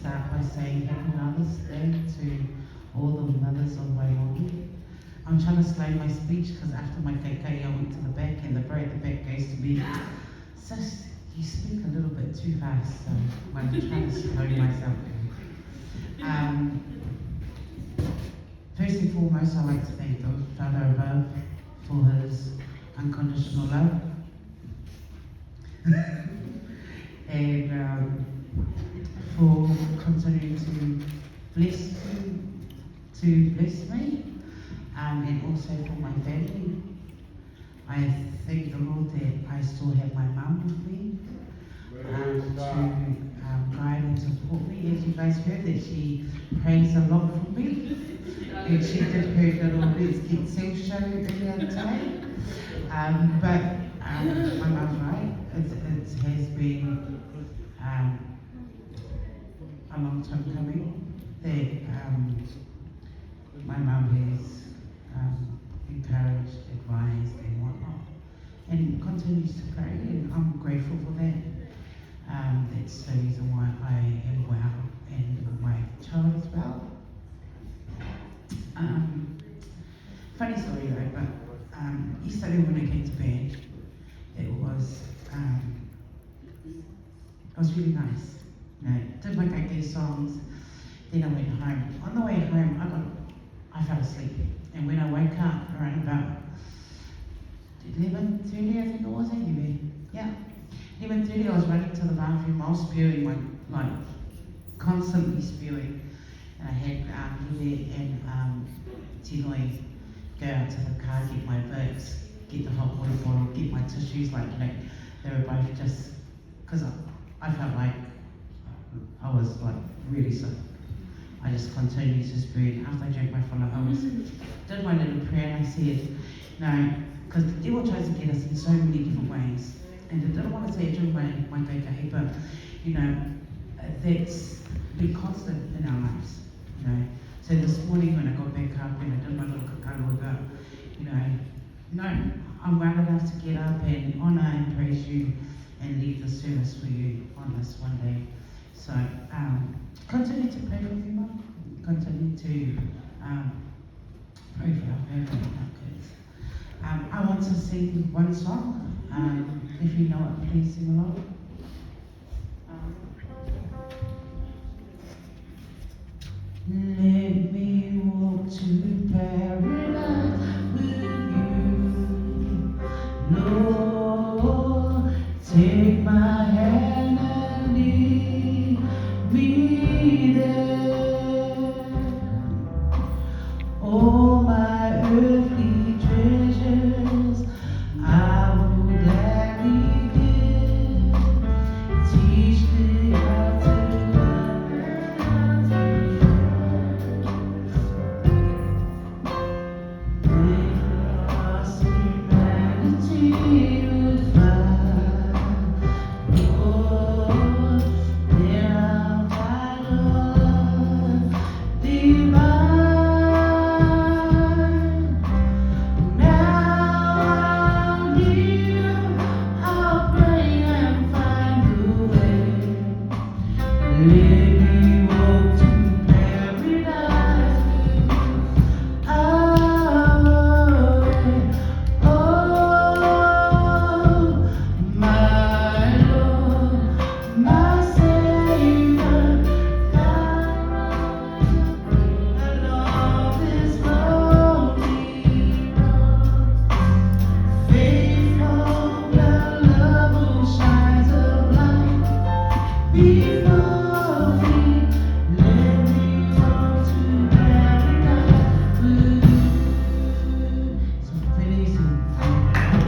start by saying Happy Mother's Day to all the mothers of Wairogi. I'm trying to slow my speech because after my keikai I went to the back and the bro at the back goes to me, sis, you speak a little bit too fast, so I'm trying to slow myself down. First and foremost, I'd like to thank the Father above for his unconditional love. And for continuing to bless me, and also for my family. I thank the Lord that I still have my mum with me to guide and support me. As you guys heard, that she prays a lot for me, and she did her little Let's Get Self show earlier today. But my mum's right. It has been a long time coming that my mum has encouraged, advised, and whatnot, and continues to pray, and I'm grateful for that. That's the reason why I am well, and my child is well. Funny story though, but yesterday when I came to bed, it was really nice. You know, did my KK songs, then I went home. On the way home, I fell asleep, and when I woke up around about 11:30, I think it was, yeah, 11:30, I was running to the bathroom. I was spewing, constantly spewing, and I had Yvette and Tinoi go out to the car, get my books, get the hot water bottle, get my tissues, they were both just, because I felt like I was really sick. I just continued to spew. After I drank my full of hummus, did my little prayer, and I said, no, because the devil tries to get us in so many different ways. And I didn't want to say it during my keikai, but, that's been constant in our lives, So this morning when I got back up and I did my little kakaroga, no, I'm well enough to get up and honour and praise you and lead the service for you on this one day. So, continue to pray for me, Mum. Continue to pray for our family and our kids. I want to sing one song. If you know it, please sing along.